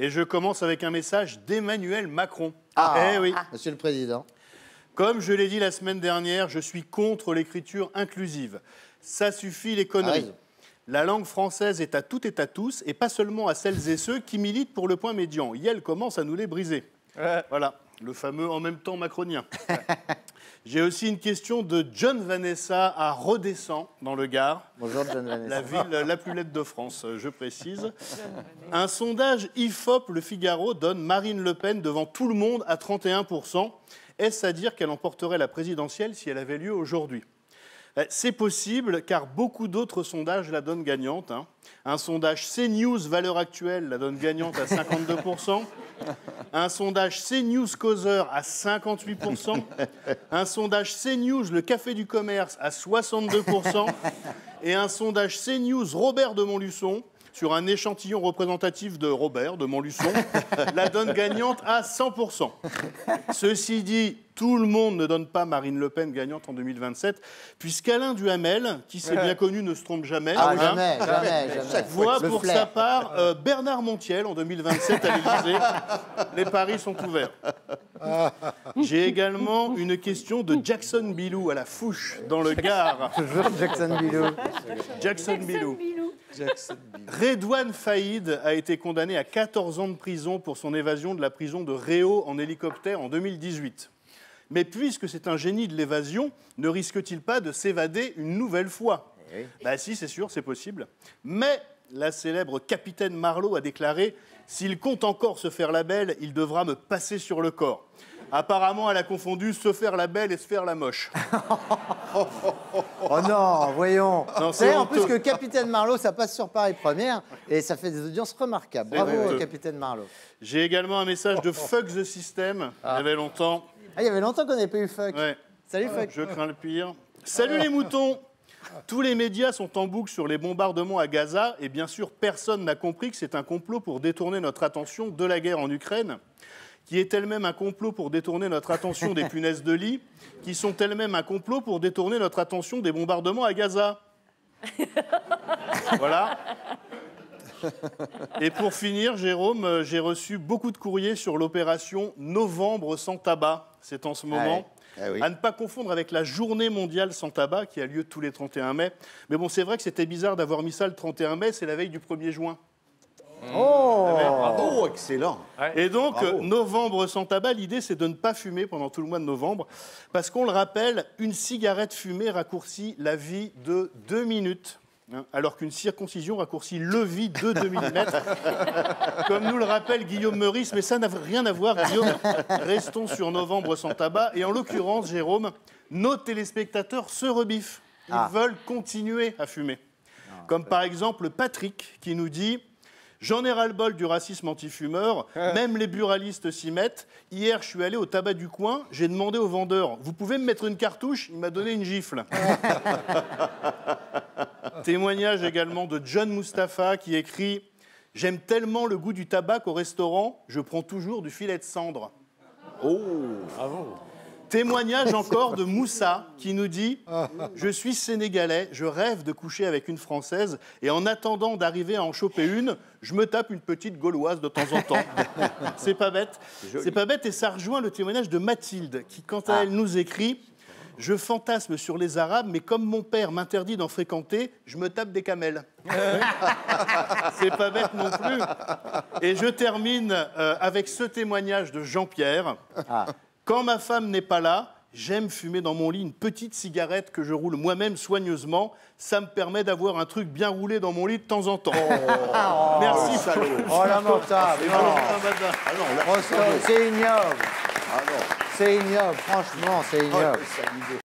Et je commence avec un message d'Emmanuel Macron. Ah, Eh oui. Monsieur le Président. Comme je l'ai dit la semaine dernière, je suis contre l'écriture inclusive. Ça suffit les conneries. La langue française est à toutes et à tous, et pas seulement à celles et ceux qui militent pour le point médian. Yel commence à nous les briser. Voilà, le fameux en même temps macronien. J'ai aussi une question de John Vanessa à Redescend, dans le Gard. Bonjour John Vanessa. La ville la plus laide de France, je précise. Un sondage IFOP Le Figaro donne Marine Le Pen devant tout le monde à 31%. Est-ce à dire qu'elle emporterait la présidentielle si elle avait lieu aujourd'hui ? C'est possible, car beaucoup d'autres sondages la donnent gagnante. Un sondage CNews Valeurs Actuelles la donne gagnante à 52%. Un sondage CNews Causeur à 58%. Un sondage CNews Le Café du Commerce à 62%. Et un sondage CNews Robert de Montluçon, sur un échantillon représentatif de Robert de Montluçon, la donne gagnante à 100%. Ceci dit, tout le monde ne donne pas Marine Le Pen gagnante en 2027, puisqu'Alain Duhamel, qui s'est bien connu, ne se trompe jamais, Jamais. voit pour sa part Bernard Montiel en 2027 à l'Élysée. Les paris sont ouverts. J'ai également une question de Jackson Bilou à la Fouche, dans le Gard. Toujours Jackson Bilou. Jackson Bilou. Redouane Faïd a été condamné à 14 ans de prison pour son évasion de la prison de Réau en hélicoptère en 2018. Mais puisque c'est un génie de l'évasion, ne risque-t-il pas de s'évader une nouvelle fois ? Bah si, c'est sûr, c'est possible. Mais la célèbre capitaine Marlowe a déclaré « S'il compte encore se faire la belle, il devra me passer sur le corps ». Apparemment, elle a confondu se faire la belle et se faire la moche. Oh non, voyons. Vous savez, en plus que Capitaine Marlowe, ça passe sur Paris Première et ça fait des audiences remarquables. Bravo, Capitaine Marlowe. J'ai également un message de Fuck the System, il y avait longtemps. Ah, il y avait longtemps qu'on n'avait pas eu Fuck. Ouais. Salut Fuck. Je crains le pire. Salut les moutons. Tous les médias sont en boucle sur les bombardements à Gaza et bien sûr, personne n'a compris que c'est un complot pour détourner notre attention de la guerre en Ukraine, qui est elle-même un complot pour détourner notre attention des punaises de lit, qui sont elles-mêmes un complot pour détourner notre attention des bombardements à Gaza. Voilà. Et pour finir, Jérôme, j'ai reçu beaucoup de courriers sur l'opération Novembre sans tabac. C'est en ce moment. À ne pas confondre avec la journée mondiale sans tabac qui a lieu tous les 31 mai. Mais bon, c'est vrai que c'était bizarre d'avoir mis ça le 31 mai, c'est la veille du 1er juin. Oh, bravo, excellent. Et donc, Novembre sans tabac, l'idée, c'est de ne pas fumer pendant tout le mois de novembre. Parce qu'on le rappelle, une cigarette fumée raccourcit la vie de 2 minutes. Alors qu'une circoncision raccourcit le vie de 2 mm. Comme nous le rappelle Guillaume Meurice, mais ça n'a rien à voir, Guillaume. Restons sur Novembre sans tabac. Et en l'occurrence, Jérôme, nos téléspectateurs se rebiffent. Ils veulent continuer à fumer. Comme par exemple Patrick qui nous dit... J'en ai ras-le-bol du racisme anti-fumeur, même les buralistes s'y mettent. Hier, je suis allé au tabac du coin, j'ai demandé au vendeur « Vous pouvez me mettre une cartouche ?» Il m'a donné une gifle. Témoignage également de John Mustapha qui écrit « J'aime tellement le goût du tabac qu'au restaurant, je prends toujours du filet de cendre. » Oh, bravo. Témoignage encore de Moussa qui nous dit « Je suis sénégalais, je rêve de coucher avec une Française et en attendant d'arriver à en choper une, je me tape une petite Gauloise de temps en temps. » C'est pas bête. C'est pas bête et ça rejoint le témoignage de Mathilde qui, quant à elle, nous écrit « Je fantasme sur les Arabes, mais comme mon père m'interdit d'en fréquenter, je me tape des camels. » C'est pas bête non plus. Et je termine avec ce témoignage de Jean-Pierre. Quand ma femme n'est pas là, j'aime fumer dans mon lit une petite cigarette que je roule moi-même soigneusement. Ça me permet d'avoir un truc bien roulé dans mon lit de temps en temps. Merci. Oh, lamentable. C'est ignoble. C'est ignoble, franchement, c'est ignoble.